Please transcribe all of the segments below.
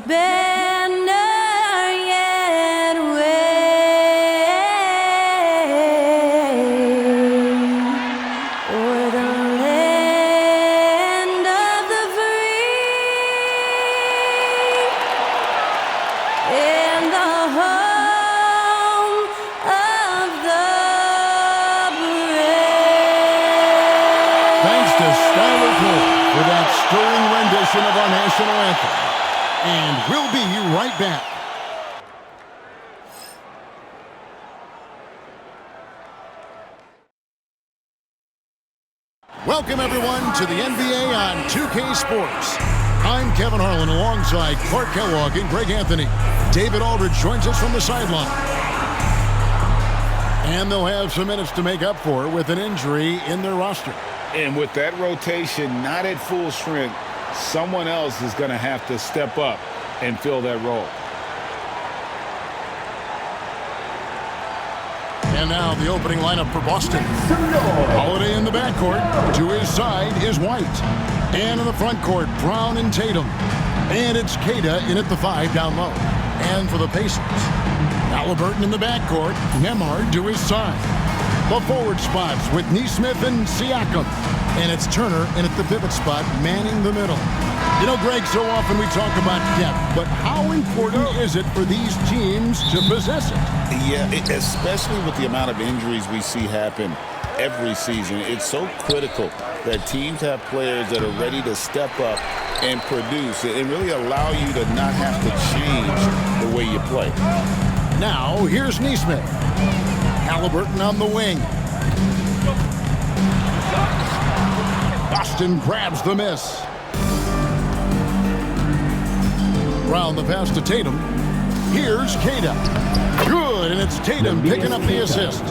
banner yet wave o'er the land of the free and the home of the brave. Thanks to Skylar Cole for that stirring rendition of our national anthem. And we'll be right back. Welcome, everyone, to the NBA on 2K Sports. I'm Kevin Harlan alongside Clark Kellogg and Greg Anthony. David Aldridge joins us from the sideline. And they'll have some minutes to make up for with an injury in their roster. And with that rotation not at full strength, someone else is going to have to step up and fill that role. And now the opening lineup for Boston. Holiday in the backcourt. To his side is White. And in the front court, Brown and Tatum. And it's Queta in at the 5 down low. And for the Pacers, Halliburton in the backcourt. Nembhard to his side. The forward spots with Nesmith and Siakam. And it's Turner in at the pivot spot, manning the middle. You know, Greg, so often we talk about depth, but how important is it for these teams to possess it? Yeah, especially with the amount of injuries we see happen every season. It's so critical that teams have players that are ready to step up and produce and really allow you to not have to change the way you play. Now, here's Nesmith. Halliburton on the wing. Boston grabs the miss. Brown the pass to Tatum. Here's Queta. Good, and it's Tatum picking up the assist.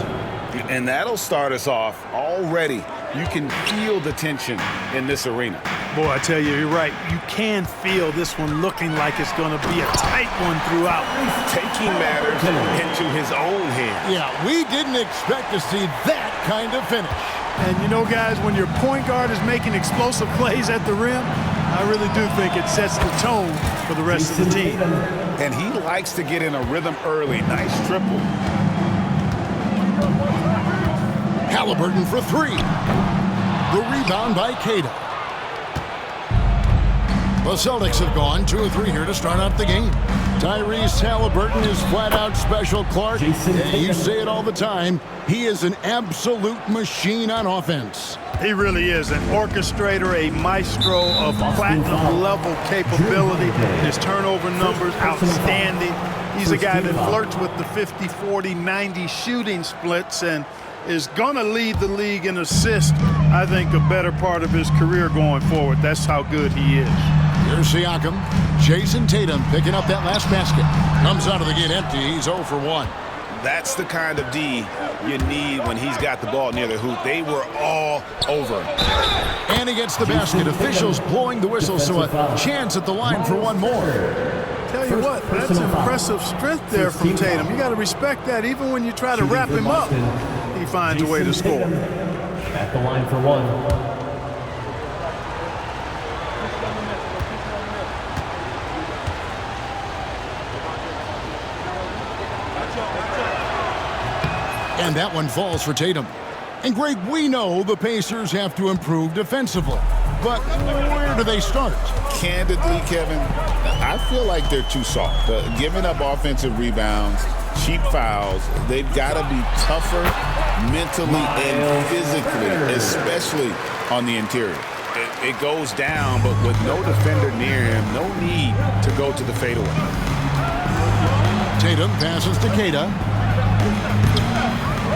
And that'll start us off already. You can feel the tension in this arena. Boy, I tell you, you're right. You can feel this one looking like it's going to be a tight one throughout. Taking matters into his own hands. Yeah, we didn't expect to see that kind of finish. And you know, guys, when your point guard is making explosive plays at the rim, I really do think it sets the tone for the rest of the team. And he likes to get in a rhythm early. Nice triple. Halliburton for 3. The rebound by Queta. The Celtics have gone 2 of 3 here to start out the game. Tyrese Halliburton is flat out special, Clark. You say it all the time. He is an absolute machine on offense. He really is an orchestrator, a maestro of platinum-level capability. His turnover numbers, outstanding. He's a guy that flirts with the 50, 40, 90 shooting splits and is going to lead the league in assists, I think, a better part of his career going forward. That's how good he is. Here's Siakam. Jason Tatum picking up that last basket. Comes out of the gate empty. He's 0 for 1. That's the kind of D you need when he's got the ball near the hoop. They were all over him. And he gets the basket. Officials blowing the whistle, so a chance at the line for one more. Tell you what, that's impressive strength there from Tatum. You got to respect that. Even when you try to wrap him up, he finds a way to score. At the line for 1. And that one falls for Tatum. And Greg, we know the Pacers have to improve defensively. But where do they start? Candidly, Kevin, I feel like they're too soft. Giving up offensive rebounds, cheap fouls, they've got to be tougher mentally and physically, especially on the interior. It goes down, but with no defender near him, no need to go to the fadeaway. Tatum passes to Queta.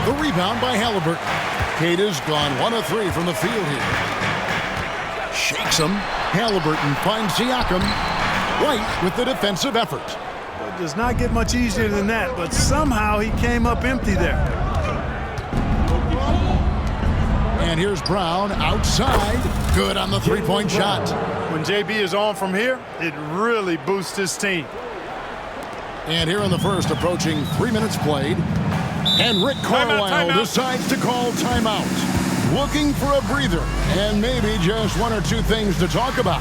The rebound by Halliburton. Queta's gone 1 of 3 from the field here. Shakes him. Halliburton finds Siakam. Right with the defensive effort. It does not get much easier than that, but somehow he came up empty there. And here's Brown outside. Good on the three-point shot. When JB is on from here, it really boosts his team. And here in the first, approaching 3 minutes played. And Rick Carlisle decides to call timeout. Looking for a breather and maybe just 1 or 2 things to talk about.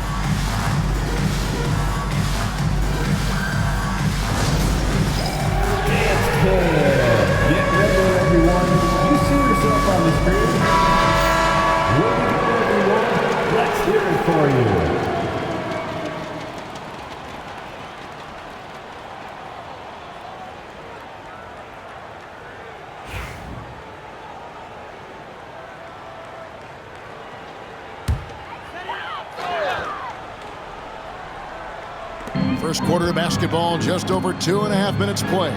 First quarter of basketball, just over 2.5 minutes play.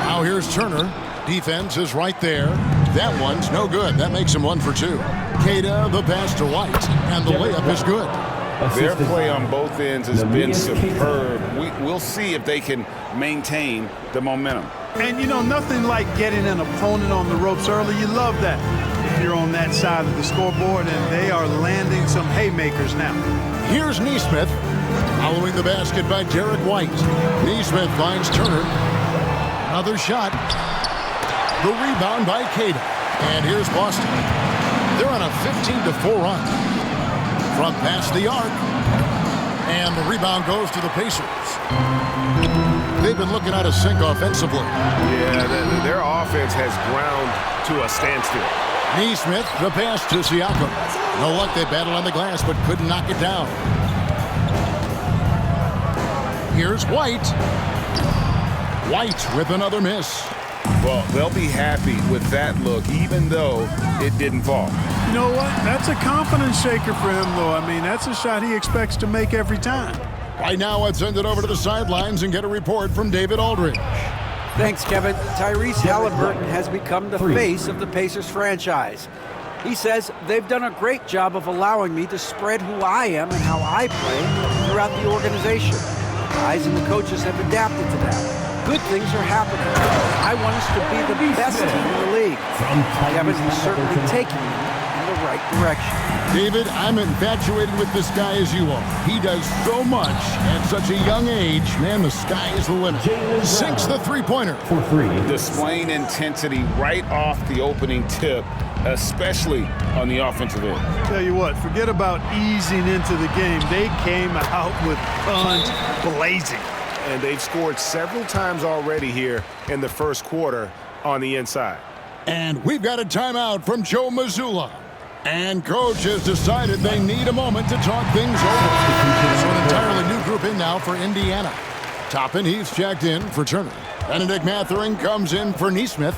Now here's Turner. Defense is right there. That one's no good. That makes him 1 for 2. Queta, the pass to White, and the layup is good. Their play on both ends has been superb. We'll see if they can maintain the momentum. And, you know, nothing like getting an opponent on the ropes early. You love that if you're on that side of the scoreboard, and they are landing some haymakers now. Here's Neesmith, following the basket by Derek White. Neesmith finds Turner. Another shot. The rebound by Queta. And here's Boston. They're on a 15-4 run. From past the arc. And the rebound goes to the Pacers. They've been looking out of sync offensively. Yeah, their offense has ground to a standstill. Neesmith, the pass to Siakam. No luck, they battled on the glass, but couldn't knock it down. Here's White. White with another miss. Well, they'll be happy with that look, even though it didn't fall. You know what? That's a confidence shaker for him, though. I mean, that's a shot he expects to make every time. Right now, let's send it over to the sidelines and get a report from David Aldridge. Thanks, Kevin. Tyrese Halliburton has become the face of the Pacers franchise. He says they've done a great job of allowing me to spread who I am and how I play throughout the organization. The guys and the coaches have adapted to that. Good things are happening. I want us to be the best team in the league. Kevin is certainly taking me in the right direction. David, I'm infatuated with this guy as you are. He does so much at such a young age. Man, the sky is the limit. Sinks the three-pointer. For 3. Displaying intensity right off the opening tip, especially on the offensive end. Tell you what, forget about easing into the game. They came out with guns blazing. And they've scored several times already here in the first quarter on the inside. And we've got a timeout from Joe Mazzulla. And coach has decided they need a moment to talk things over. So an entirely new group in now for Indiana. Toppin, he's checked in for Turner. Benedict Mathurin comes in for Neesmith.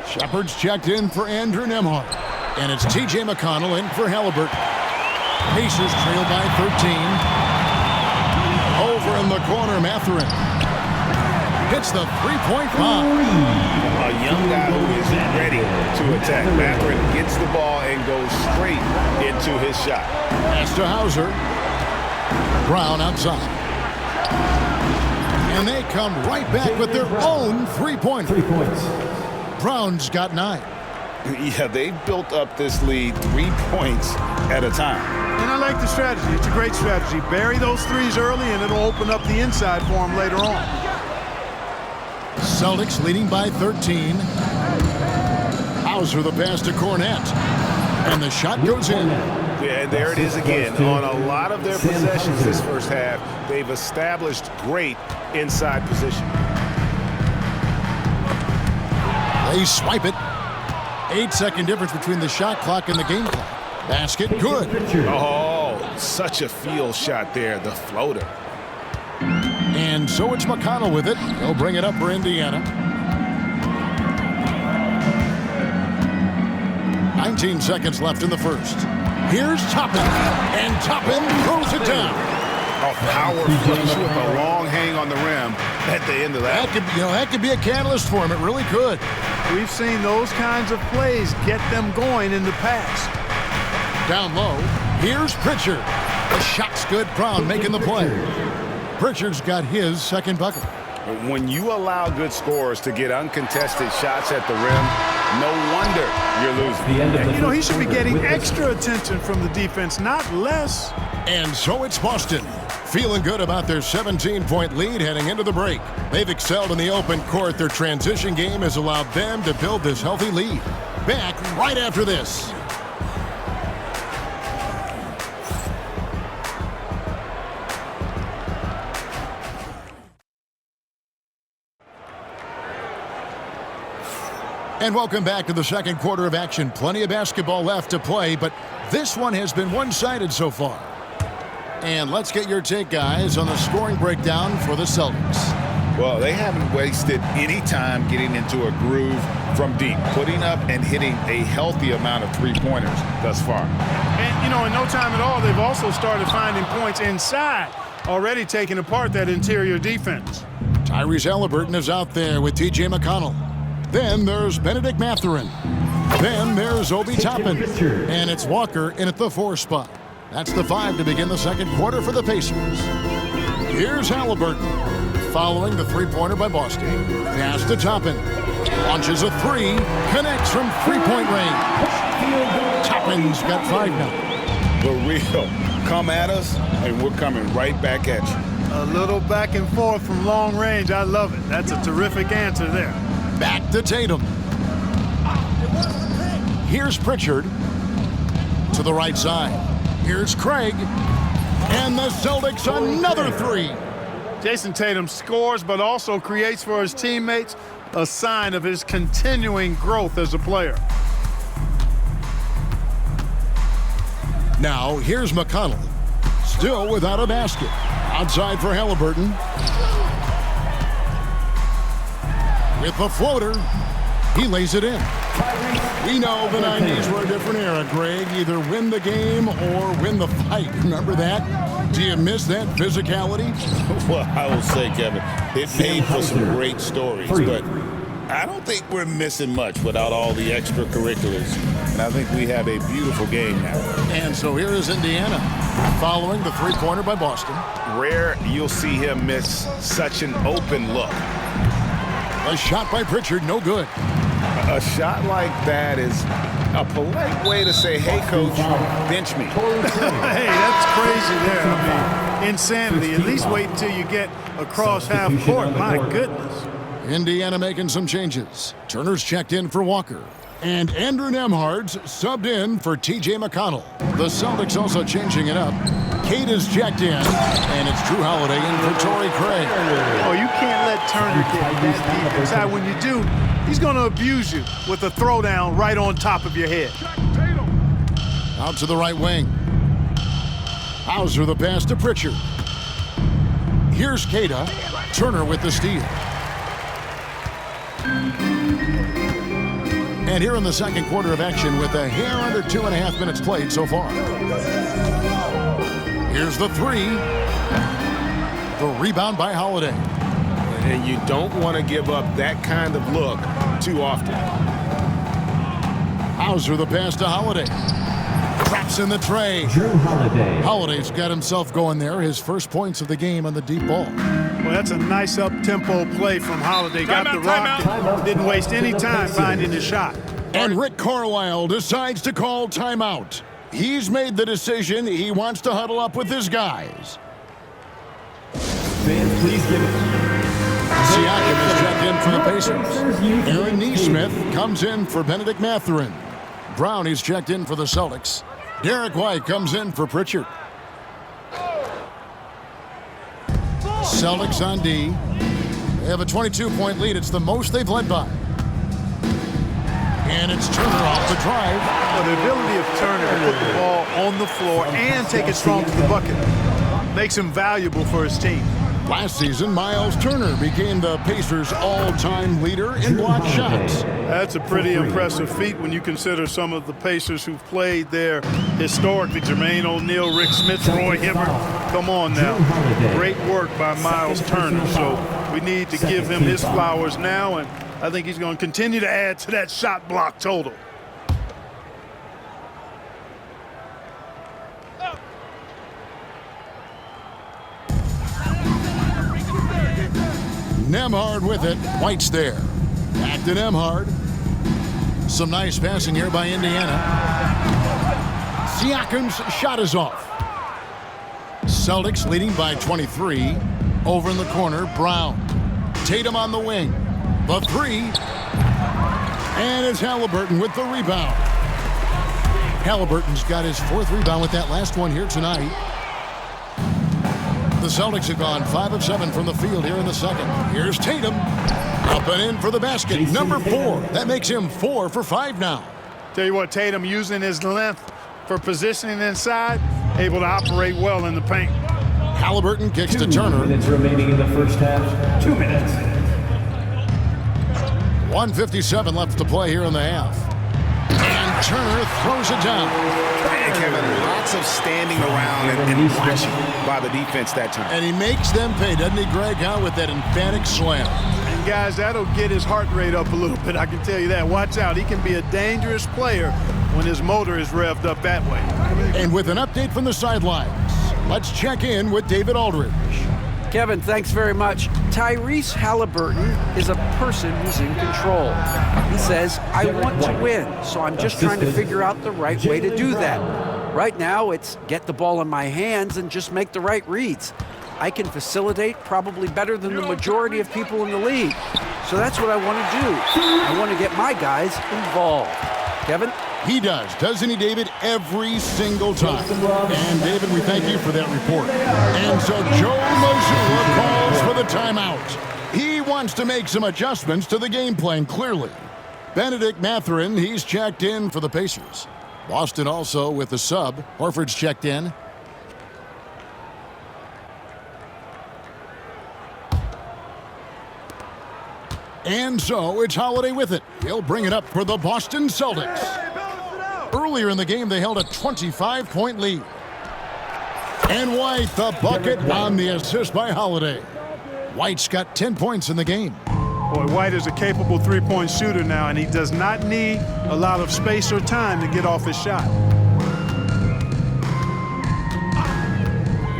Shepard's checked in for Andrew Nembhard. And it's T.J. McConnell in for Halliburton. Pacers trail by 13. Over in the corner, Mathurin hits the three-point bomb. A young guy who is ready to attack. Mathurin gets the ball and goes straight into his shot. Pass to Hauser. Brown outside. And they come right back with their own three-pointer. 3 points. Brown's got 9. Yeah, they've built up this lead 3 points at a time. And I like the strategy. It's a great strategy. Bury those threes early, and it'll open up the inside for them later on. Celtics leading by 13. Hauser the pass to Cornette. And the shot goes in. Yeah, and there it is again. On a lot of their possessions this first half, they've established great inside position. They swipe it. 8-second difference between the shot clock and the game clock. Basket, good. Oh, such a field shot there, the floater. And so it's McConnell with it. He'll bring it up for Indiana. 19 seconds left in the first. Here's Toppin. And Toppin throws it down. A power flush with a long hang on the rim at the end of that. That could be a catalyst for him. It really could. We've seen those kinds of plays get them going in the past. Down low, here's Pritchard. The shot's good. Brown making the play. Pritchard's got his second bucket. When you allow good scorers to get uncontested shots at the rim, no wonder you're losing. The end of the You know, he should be getting extra attention from the defense, not less. And so it's Boston. Feeling good about their 17-point lead heading into the break. They've excelled in the open court. Their transition game has allowed them to build this healthy lead. Back right after this. And welcome back to the second quarter of action. Plenty of basketball left to play, but this one has been one-sided so far. And let's get your take, guys, on the scoring breakdown for the Celtics. Well, they haven't wasted any time getting into a groove from deep, putting up and hitting a healthy amount of three-pointers thus far. And, you know, in no time at all, they've also started finding points inside, already taking apart that interior defense. Tyrese Halliburton is out there with T.J. McConnell. Then there's Benedict Mathurin. Then there's Obi Toppin. And it's Walker in at the 4 spot. That's the 5 to begin the second quarter for the Pacers. Here's Halliburton, following the three-pointer by Boston. Pass to Toppin. Launches a 3. Connects from three-point range. Toppin's got 5 now. The real. Come at us, and we're coming right back at you. A little back and forth from long range. I love it. That's a terrific answer there. Back to Tatum. Here's Pritchard to the right side. Here's Craig. And the Celtics another 3. Jason Tatum scores but also creates for his teammates, a sign of his continuing growth as a player. Now here's McConnell. Still without a basket. Outside for Halliburton. With the floater, he lays it in. We know the 90s were a different era, Greg. Either win the game or win the fight. Remember that? Do you miss that physicality? Well, I will say, Kevin, it made for some great stories, but I don't think we're missing much without all the extracurriculars. And I think we have a beautiful game now. And so here is Indiana, following the three-pointer by Boston. Rare you'll see him miss such an open look. A shot by Pritchard, no good. A shot like that is a polite way to say, hey, coach, bench me. Hey, that's crazy there. I mean, insanity. At least wait until you get across half court. My goodness. Indiana making some changes. Turner's checked in for Walker. And Andrew Nembhard's subbed in for T.J. McConnell. The Celtics also changing it up. Kate is checked in, and it's Drew Holiday in for Torrey Craig. Oh, you can't let Turner get that deep inside. When you do, he's going to abuse you with a throwdown right on top of your head. Out to the right wing. Hauser the pass to Pritchard. Here's Keita. Turner with the steal. And here in the second quarter of action with a hair under 2.5 minutes played so far. Here's the 3. The rebound by Holiday. And you don't want to give up that kind of look too often. Hauser the pass to Holiday. Drops in the tray. Drew Holiday. Holiday's got himself going there. His first points of the game on the deep ball. Well, that's a nice up-tempo play from Holiday. Got the rock, didn't waste any time finding the shot. And Rick Carlisle decides to call timeout. He's made the decision. He wants to huddle up with his guys. Fans, please give it. Siakam is checked in for the Pacers. Aaron Nesmith comes in for Benedict Mathurin. Brown is checked in for the Celtics. Derek White comes in for Pritchard. Celtics on D. They have a 22-point lead. It's the most they've led by. And it's Turner off the drive. Well, the ability of Turner to put the ball on the floor and take it strong to the bucket makes him valuable for his team. Last season, Miles Turner became the Pacers' all-time leader in block shots. That's a pretty impressive feat when you consider some of the Pacers who've played there historically. Jermaine O'Neal, Rick Smith, Roy Hibbert. Come on now. Great work by Miles Turner. So we need to give him his flowers now, and I think he's going to continue to add to that shot block total. Nembhard with it. White's there. Back to Nembhard. Some nice passing here by Indiana. Siakam's shot is off. Celtics leading by 23. Over in the corner, Brown. Tatum on the wing. The 3. And it's Halliburton with the rebound. Halliburton's got his 4th rebound with that last one here tonight. The Celtics have gone 5 of 7 from the field here in the second. Here's Tatum. Up and in for the basket. Number 4. That makes him 4 for 5 now. Tell you what, Tatum using his length for positioning inside, able to operate well in the paint. Halliburton kicks to 2 Turner. minutes remaining in the first half. 2 minutes. 1:57 left to play here in the half. And Turner throws it down. And Kevin, lots of standing around and watching by the defense that time. And he makes them pay, doesn't he, Greg, with that emphatic slam. And guys, that'll get his heart rate up a little bit, I can tell you that. Watch out, he can be a dangerous player when his motor is revved up that way. And with an update from the sidelines, let's check in with David Aldridge. Kevin, thanks very much. Tyrese Halliburton is a person who's in control. He says, I want to win, so I'm just trying to figure out the right way to do that. Right now, it's get the ball in my hands and just make the right reads. I can facilitate probably better than the majority of people in the league. So that's what I want to do. I want to get my guys involved. Kevin? He does, doesn't he, David? Every single time. And, David, we thank you for that report. And so Joe Mazzulla calls for the timeout. He wants to make some adjustments to the game plan, clearly. Benedict Mathurin, he's checked in for the Pacers. Boston also with the sub. Horford's checked in. And so it's Holiday with it. He'll bring it up for the Boston Celtics. Earlier in the game, they held a 25-point lead. And White, the bucket on the assist by Holiday. White's got 10 points in the game. Boy, White is a capable three-point shooter now, and he does not need a lot of space or time to get off his shot.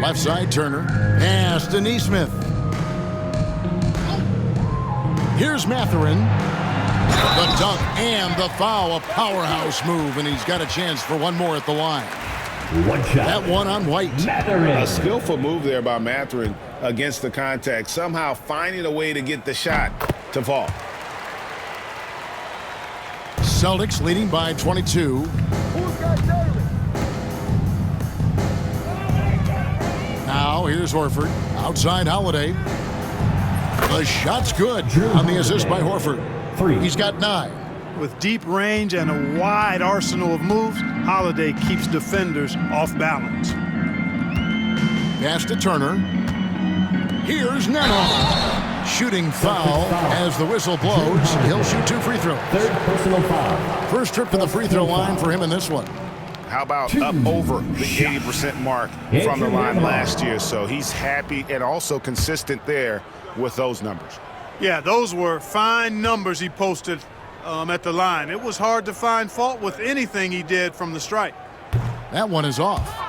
Left side, Turner. Pass to Neesmith. Here's Mathurin. The dunk and the foul, a powerhouse move, and he's got a chance for one more at the line. One shot. That one on White. Mathurin. A skillful move there by Mathurin against the contact, somehow finding a way to get the shot to fall. Celtics leading by 22. Now here's Horford. Outside Holiday. The shot's good on the assist by Horford. He's got 9. With deep range and a wide arsenal of moves, Holiday keeps defenders off balance. Pass to Turner. Here's Neno. Shooting foul as the whistle blows. He'll shoot 2 free throws. Third personal foul. First trip to the free throw line for him in this one. How about up over the 80% mark from the line last year? So he's happy and also consistent there with those numbers. Yeah, those were fine numbers he posted at the line. It was hard to find fault with anything he did from the stripe. That one is off.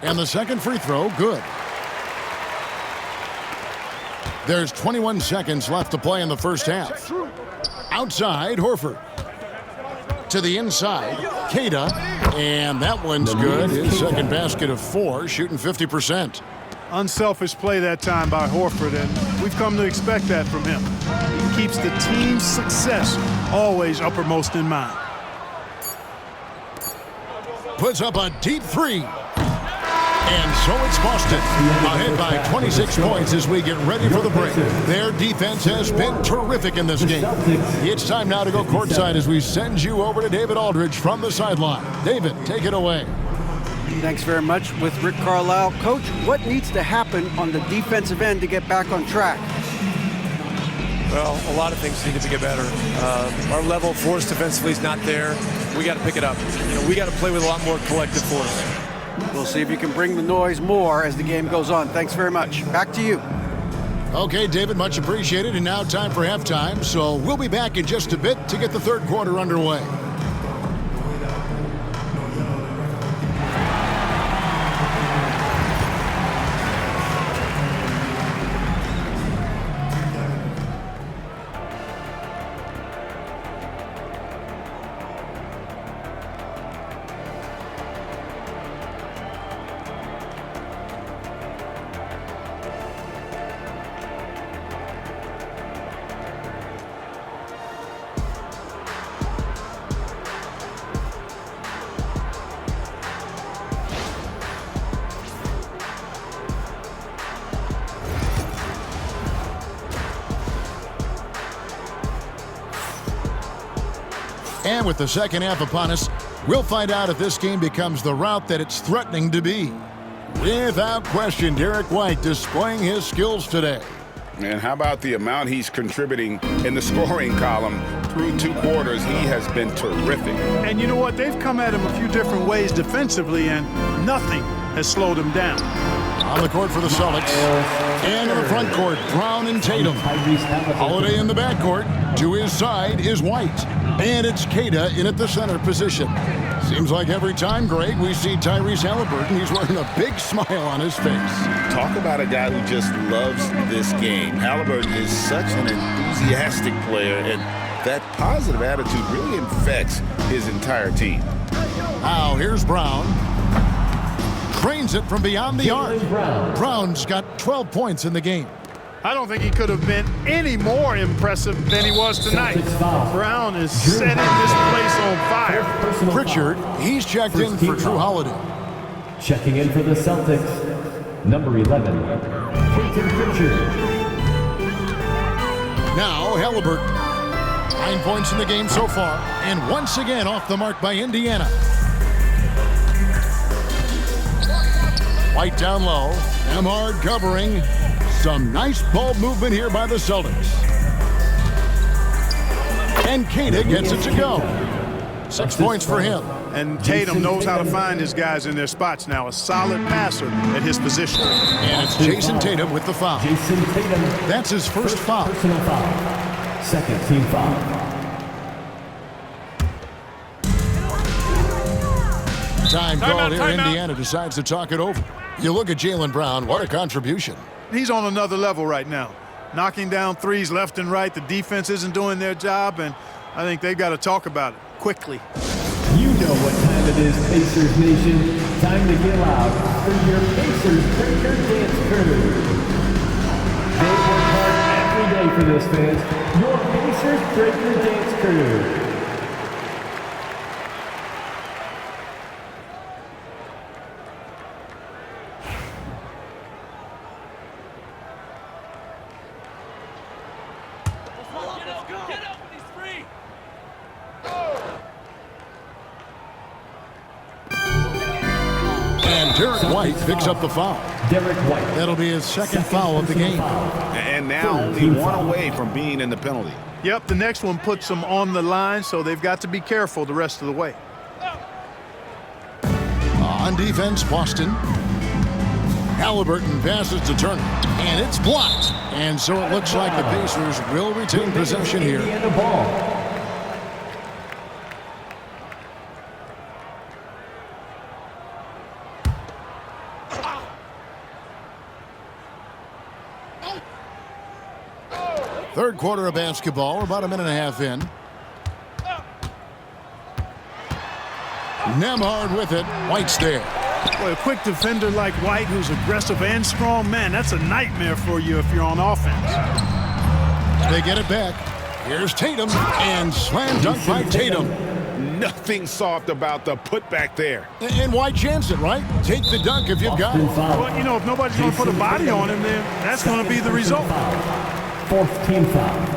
And the second free throw, good. There's 21 seconds left to play in the first half. Outside, Horford. To the inside, Queta. And that one's good. His second basket of 4, shooting 50%. Unselfish play that time by Horford, and we've come to expect that from him. He keeps the team's success always uppermost in mind. Puts up a deep 3. And so it's Boston, ahead by 26 points as we get ready for the break. Their defense has been terrific in this game. It's time now to go courtside as we send you over to David Aldridge from the sideline. David, take it away. Thanks very much with Rick Carlisle. Coach, what needs to happen on the defensive end to get back on track? Well, a lot of things need to get better. Our level of force defensively is not there. We got to pick it up. We got to play with a lot more collective force. We'll see if you can bring the noise more as the game goes on. Thanks very much. Back to you. Okay, David, much appreciated. And now time for halftime. So we'll be back in just a bit to get the third quarter underway. And with the second half upon us, we'll find out if this game becomes the route that it's threatening to be. Without question, Derek White displaying his skills today. And how about the amount he's contributing in the scoring column through 2 quarters? He has been terrific. And you know what? They've come at him a few different ways defensively, and nothing has slowed him down. On the court for the Celtics. And in the front court, Brown and Tatum. Holiday in the backcourt. To his side is White. And it's Queta in at the center position. Seems like every time, Greg, we see Tyrese Halliburton, he's wearing a big smile on his face. Talk about a guy who just loves this game. Halliburton is such an enthusiastic player, and that positive attitude really infects his entire team. Now, here's Brown. Drains it from beyond the arc. Brown's got 12 points in the game. I don't think he could have been any more impressive than he was tonight. Brown is setting this place on fire. Pritchard, he's checked in for Drew Holiday. Checking in for the Celtics, number 11, Peyton Pritchard. Now, Halliburton. 9 points in the game so far, and once again off the mark by Indiana. White down low. Nemhard covering. Some nice ball movement here by the Celtics. And Queta gets it to go. 6 points for him. And Tatum knows how to find his guys in their spots now. A solid passer at his position. And it's Jason Tatum with the foul. Jason Tatum. That's his first foul. Personal foul. Second team foul. Time called here. Indiana decides to talk it over. You look at Jaylen Brown. What a contribution. He's on another level right now. Knocking down threes left and right. The defense isn't doing their job, and I think they've got to talk about it quickly. You know what time it is, Pacers Nation. Time to get loud for your Pacers Breaker Dance Crew. They work hard every day for this, fans. Your Pacers Breaker Dance Crew. Derek White picks up the foul. Derek White. That'll be his second foul of the game. And now only one away from being in the penalty. Yep, the next one puts them on the line, so they've got to be careful the rest of the way. On defense, Boston. Halliburton passes to Turner, and it's blocked. And so it looks like the Pacers will retain possession here. Third quarter of basketball. We're about a minute and a half in. Nemhard with it. White's there. Boy, a quick defender like White who's aggressive and strong, man, that's a nightmare for you if you're on offense. They get it back. Here's Tatum, and slam dunk by Tatum. Nothing soft about the putback there. And why chance it, right? Take the dunk if you've got it. Well, you know, if nobody's going to put a body on him, then that's going to be the result. Fourth team foul.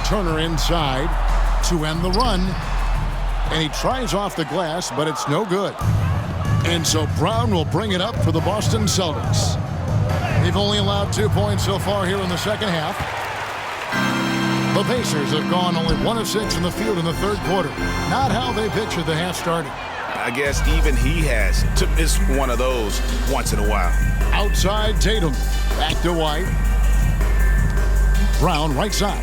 Turner inside to end the run. And he tries off the glass, but it's no good. And so Brown will bring it up for the Boston Celtics. They've only allowed 2 points so far here in the second half. The Pacers have gone only 1 of 6 in the field in the third quarter. Not how they pictured the half started. I guess even he has to miss one of those once in a while. Outside Tatum. Back to White. Brown right side.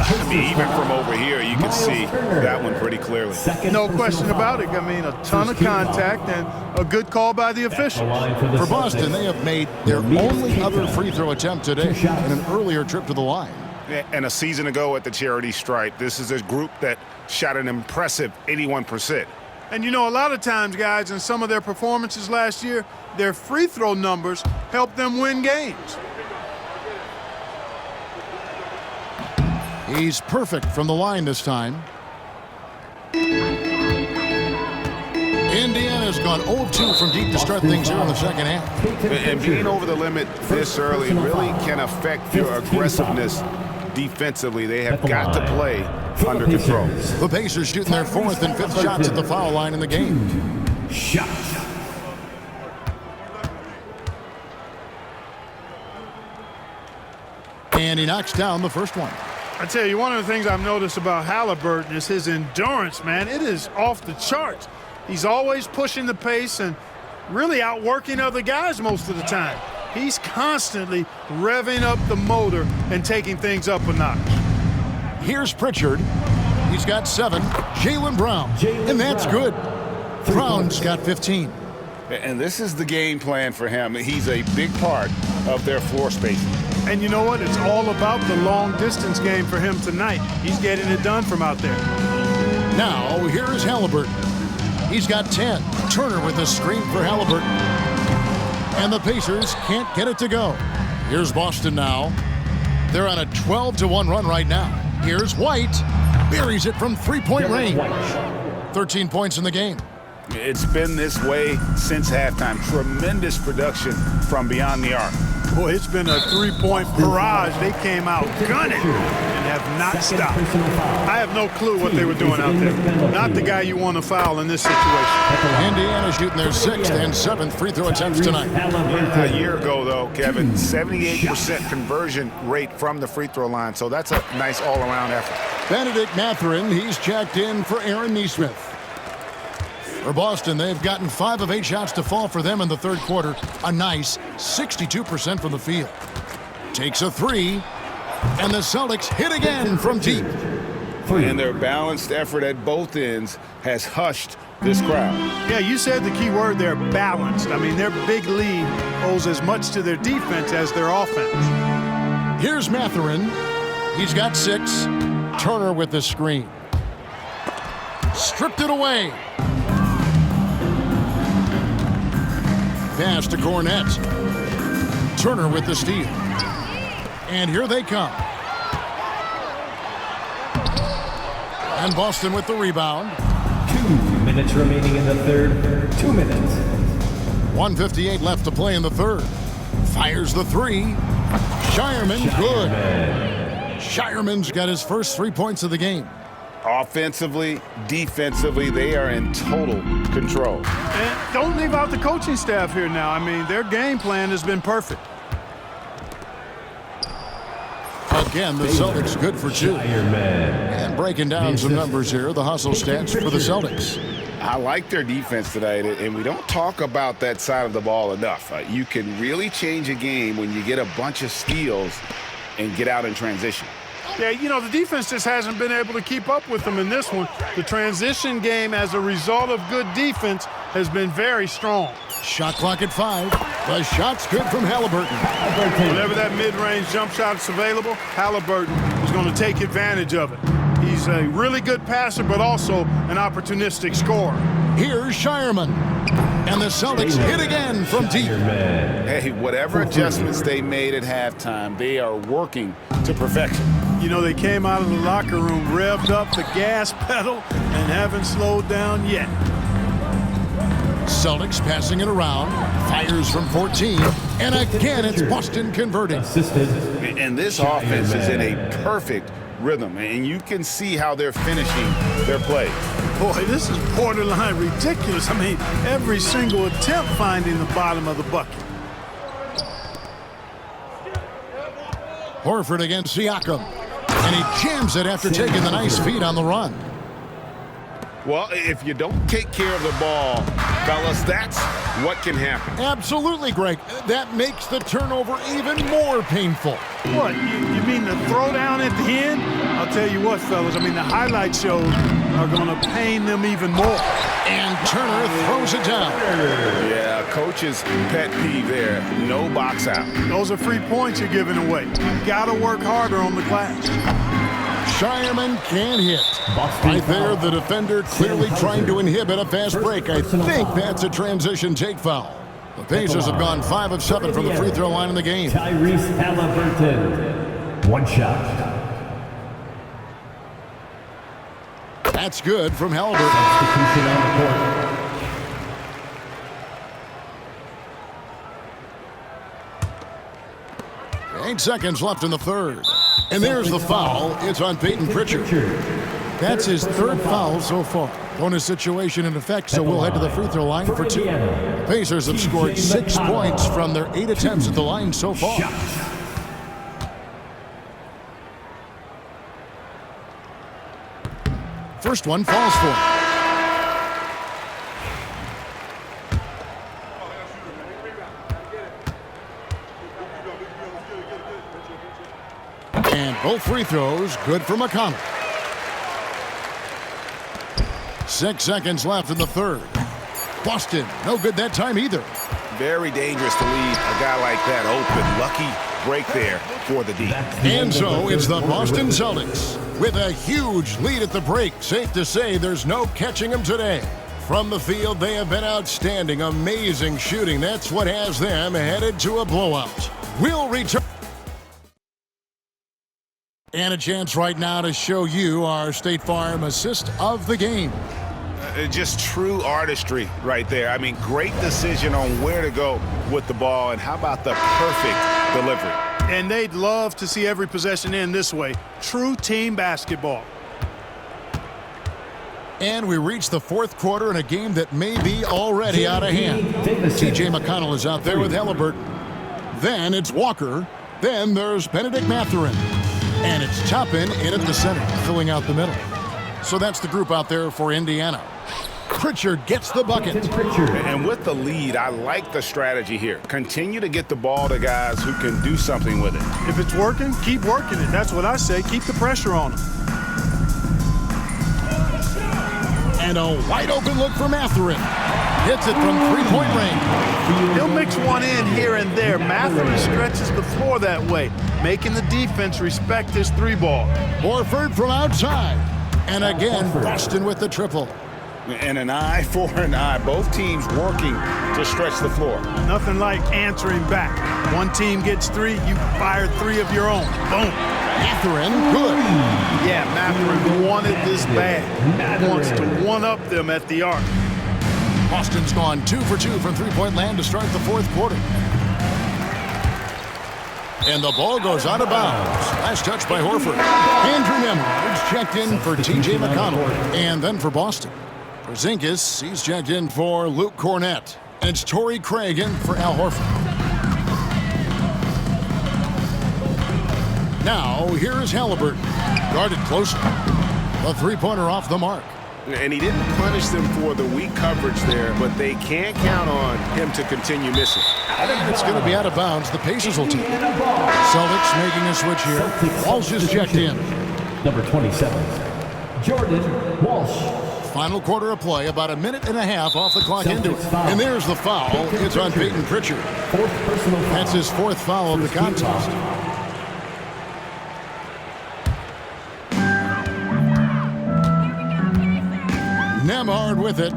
I mean, even from over here, you can see that one pretty clearly. No question about it. I mean, a ton of contact and a good call by the officials. For Boston, they have made their only other free throw attempt today in an earlier trip to the line. And a season ago at the charity stripe, this is a group that shot an impressive 81%. And you know, a lot of times, guys, in some of their performances last year, their free throw numbers helped them win games. He's perfect from the line this time. Indiana's gone 0-2 from deep to start things here in the second half. And being over the limit this early really can affect your aggressiveness defensively. They have got to play under control. The Pacers shooting their fourth and fifth shots at the foul line in the game. Shots. And he knocks down the first one. I tell you, one of the things I've noticed about Halliburton is his endurance, man. It is off the charts. He's always pushing the pace and really outworking other guys most of the time. He's constantly revving up the motor and taking things up a notch. Here's Pritchard. He's got 7. Jaylen Brown. And that's good. Brown's got 15. And this is the game plan for him. He's a big part of their floor spacing. And you know what? It's all about the long-distance game for him tonight. He's getting it done from out there. Now, here is Halliburton. He's got 10. Turner with a screen for Halliburton. And the Pacers can't get it to go. Here's Boston now. They're on a 12-1 run right now. Here's White. Buries it from three-point range. 13 points in the game. It's been this way since halftime. Tremendous production from beyond the arc. Boy, it's been a three-point barrage. They came out gunning and have not stopped. I have no clue what they were doing out there. Not the guy you want to foul in this situation. Indiana shooting their 6th and 7th free throw attempts tonight. A year ago, though, Kevin, 78% conversion rate from the free throw line. So that's a nice all-around effort. Benedict Mathurin, he's checked in for Aaron Nesmith. For Boston, they've gotten 5 of 8 shots to fall for them in the third quarter. A nice 62% from the field. Takes a 3, and the Celtics hit again from deep. And their balanced effort at both ends has hushed this crowd. Yeah, you said the key word there, balanced. I mean, their big lead owes as much to their defense as their offense. Here's Mathurin. He's got 6. Turner with the screen. Stripped it away. Pass to Cornette. Turner with the steal. And here they come. And Boston with the rebound. 2 minutes remaining in the third. 2 minutes. 1:58 left to play in the third. Fires the 3. Shireman, good. Shireman's got his first 3 points of the game. Offensively, defensively, they are in total control. And don't leave out the coaching staff here now. I mean, their game plan has been perfect. Again, the Celtics good for 2. And breaking down some numbers here, the hustle stats for the Celtics. I like their defense tonight, and we don't talk about that side of the ball enough. You can really change a game when you get a bunch of steals and get out in transition. Yeah, you know, the defense just hasn't been able to keep up with them in this one. The transition game, as a result of good defense, has been very strong. Shot clock at 5. The shot's good from Halliburton. Whenever that mid-range jump shot's available, Halliburton is going to take advantage of it. He's a really good passer, but also an opportunistic scorer. Here's Shireman. And the Celtics hit again from deep. Hey, whatever adjustments they made at halftime, they are working to perfection. You know, they came out of the locker room, revved up the gas pedal, and haven't slowed down yet. Celtics passing it around. Fires from 14. And again, it's Boston converting. And this offense is in a perfect rhythm, and you can see how they're finishing their play. Boy, this is borderline ridiculous. I mean, every single attempt finding the bottom of the bucket. Horford against Siakam. And he jams it after taking the nice feed on the run. Well, if you don't take care of the ball, fellas, that's what can happen. Absolutely, Greg. That makes the turnover even more painful. What, you mean the throwdown at the end? I'll tell you what, fellas, I mean, the highlight shows are going to pain them even more. And Turner throws it down. Yeah, coach's pet peeve there. No box out. Those are free points you're giving away. You got to work harder on the glass. Shireman can't hit. Right there, the defender clearly trying to inhibit a fast break. I think that's a transition take foul. The Pacers have gone 5 of 7 from the free throw line in the game. Tyrese Halliburton. 1 shot. That's good from Halliburton. 8 seconds left in the third. And there's the foul. It's on Peyton Pritchard. That's his third foul so far. Bonus situation in effect, so we'll head to the free throw line for 2. The Pacers have scored 6 points from their 8 attempts at the line so far. First one falls for him. And both free throws good for McConnell. 6 seconds left in the third. Boston, no good that time either. Very dangerous to leave a guy like that open. Lucky break there for the D. And so it's the Boston Celtics with a huge lead at the break. Safe to say there's no catching them today. From the field, they have been outstanding. Amazing shooting. That's what has them headed to a blowout. We'll return. And a chance right now to show you our State Farm assist of the game. Just true artistry right there. I mean, great decision on where to go with the ball, and how about the perfect delivery? And they'd love to see every possession end this way. True team basketball. And we reach the fourth quarter in a game that may be already out of hand. T.J. McConnell is out there with Halliburton. Then it's Walker. Then there's Benedict Mathurin. And it's Toppin in at the center, filling out the middle. So that's the group out there for Indiana. Pritchard gets the bucket. And with the lead, I like the strategy here. Continue to get the ball to guys who can do something with it. If it's working, keep working it. That's what I say. Keep the pressure on them. And a wide open look for Mathurin. Hits it from three-point range. He'll mix one in here and there. Mathurin stretches the floor that way, making the defense respect his 3-ball. Horford from outside. And again, Boston with the triple. And an eye for an eye. Both teams working to stretch the floor. Nothing like answering back. One team gets 3, you fire 3 of your own. Boom. Mathurin, good. Yeah, Mathurin wanted this bad. He wants to one-up them at the arc. Boston's gone 2 for 2 from three-point land to start the fourth quarter. And the ball goes out of bounds. Last touch by Horford. Andrew Nembhard's checked in for T.J. McConnell. And then for Boston. Porzingis, he's checked in for Luke Cornett. And it's Torrey Craig in for Al Horford. Now, here's Halliburton. Guarded closely. The three-pointer off the mark. And he didn't punish them for the weak coverage there, but they can't count on him to continue missing. It's going to be out of bounds. The Pacers will take it. Celtics making a switch here. Walsh is checked in. Number 27, Jordan Walsh. Final quarter of play, about a minute and a half off the clock into it. And there's the foul. It's on Peyton Pritchard. That's his 4th foul of the contest. Nembhard with it.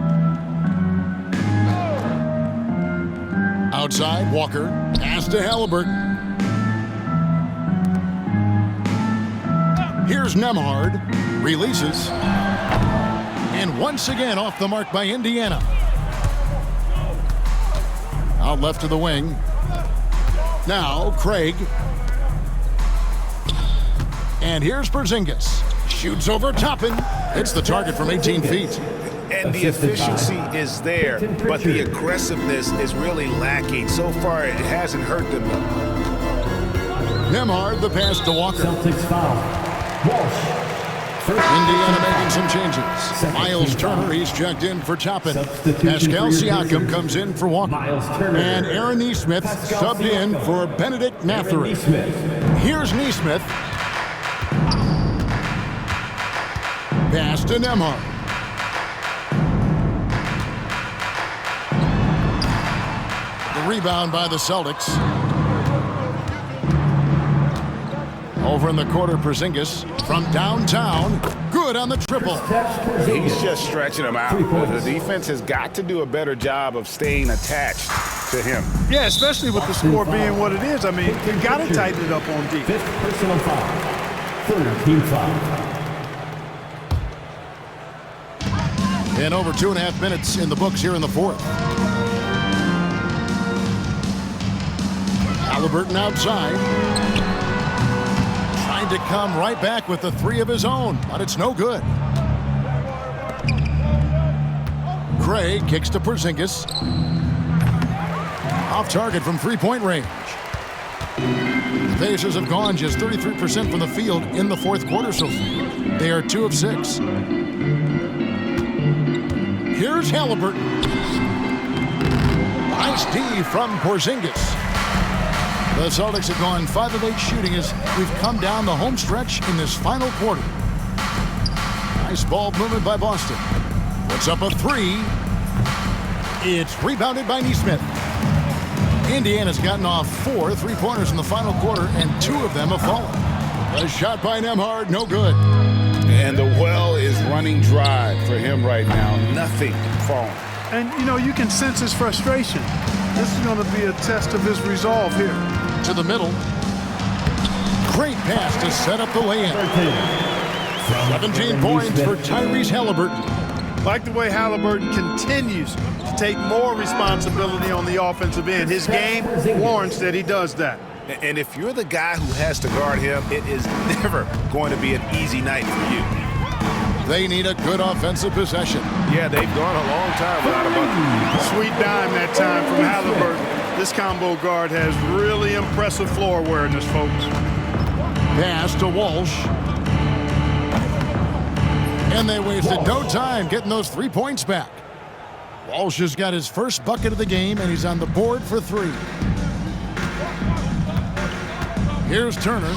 Outside, Walker. Pass to Halliburton. Here's Nembhard. Releases. And once again off the mark by Indiana. Out left to the wing. Now, Craig. And here's Porzingis. Shoots over Toppin. Hits the target from 18 feet. And the efficiency is there, but the aggressiveness is really lacking. So far, it hasn't hurt them. Nembhard, the pass to Walker. Celtics foul. Walsh. Indiana making some changes. Miles Turner, he's checked in for Toppin. Pascal Siakam comes in for Walker. And Aaron Nesmith subbed in for Benedict Mathurin. Here's Nesmith. Pass to Nembhard. The rebound by the Celtics. Over in the quarter, Porzingis from downtown. Good on the triple. He's just stretching him out. The defense has got to do a better job of staying attached to him. Yeah, especially with the score being what it is. I mean, you got to tighten it up on defense. 5th personal foul. 3rd team foul. And over 2.5 minutes in the books here in the fourth. Halliburton outside. to come right back with the three of his own, but it's no good. Craig kicks to Porzingis. Off target from three-point range. The Pacers have gone just 33% from the field in the fourth quarter so far. They are 2 of 6. Here's Halliburton. Nice D from Porzingis. The Celtics have gone 5 of 8 shooting as we've come down the home stretch in this final quarter. Nice ball movement by Boston. Puts up a 3. It's rebounded by Nesmith. Indiana's gotten off 4 3-pointers in the final quarter, and 2 of them have fallen. A shot by Nembhard, no good. And the well is running dry for him right now. Nothing falling. And, you know, you can sense his frustration. This is going to be a test of his resolve here. To the middle. Great pass to set up the lay-in. 17 points for Tyrese Halliburton. Like the way Halliburton continues to take more responsibility on the offensive end. His game warrants that he does that. And if you're the guy who has to guard him, it is never going to be an easy night for you. They need a good offensive possession. Yeah, they've gone a long time without a bucket. Sweet dime that time from Halliburton. This combo guard has really impressive floor awareness, folks. Pass to Walsh. And they wasted no time getting those 3 points back. Walsh has got his first bucket of the game, and he's on the board for 3. Here's Turner.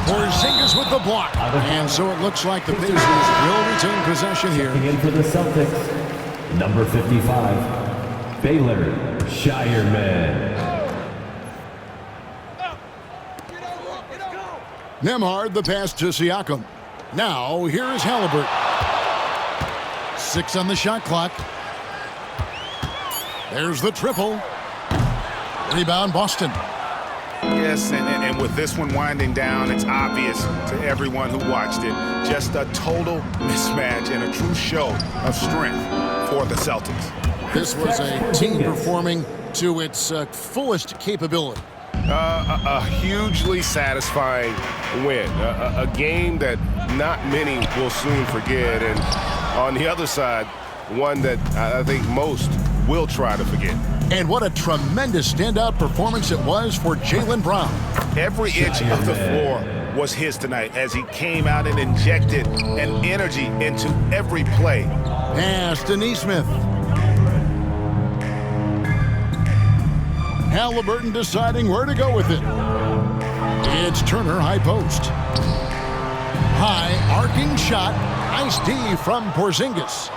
Porzingis with the block. And so it looks like the Pacers will retain possession here. In for the Celtics, number 55, Baylor Shireman. Nembhard, the pass to Siakam. Now, here is Halliburton. 6 on the shot clock. There's the triple. Rebound, Boston. Yes, and with this one winding down, it's obvious to everyone who watched it. Just a total mismatch and a true show of strength for the Celtics. This was a team performing to its fullest capability. A hugely satisfying win. A game that not many will soon forget. And on the other side, one that I think most will try to forget. And what a tremendous standout performance it was for Jaylen Brown. Every inch of the floor was his tonight as he came out and injected an energy into every play. Pass to Nesmith. Halliburton deciding where to go with it. It's Turner, high post. High arcing shot. Nice D from Porzingis.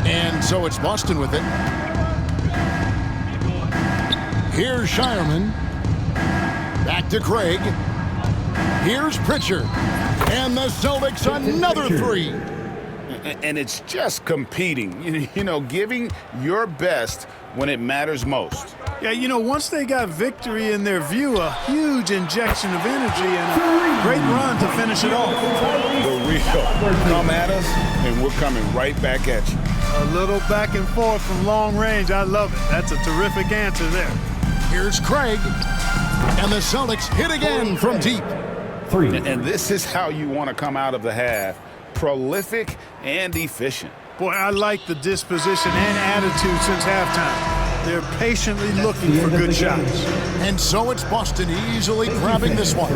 And so it's Boston with it. Here's Shireman. Back to Craig. Here's Pritchard. And the Celtics another 3. And it's just competing, you know, giving your best when it matters most. Yeah, you know, once they got victory in their view, a huge injection of energy and a great run to finish it off. The real come at us, and we're coming right back at you. A little back and forth from long range. I love it. That's a terrific answer there. Here's Craig. And the Celtics hit again from deep. 3. And this is how you want to come out of the half. Prolific and efficient. Boy, I like the disposition and attitude since halftime. They're patiently looking for good shots. And so it's Boston easily grabbing this one.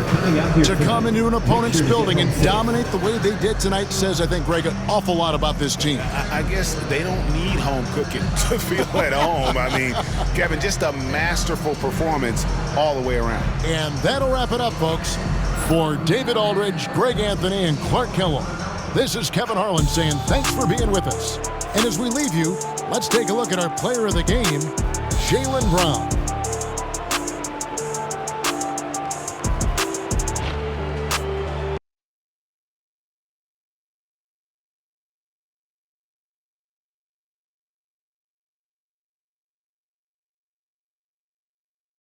To come into an opponent's building and dominate the way they did tonight says, I think, Greg, an awful lot about this team. I guess they don't need home cooking to feel at home. I mean, Kevin, just a masterful performance all the way around. And that'll wrap it up, folks. For David Aldridge, Greg Anthony, and Clark Kellogg, this is Kevin Harlan saying thanks for being with us. And as we leave you, let's take a look at our player of the game, Jaylen Brown.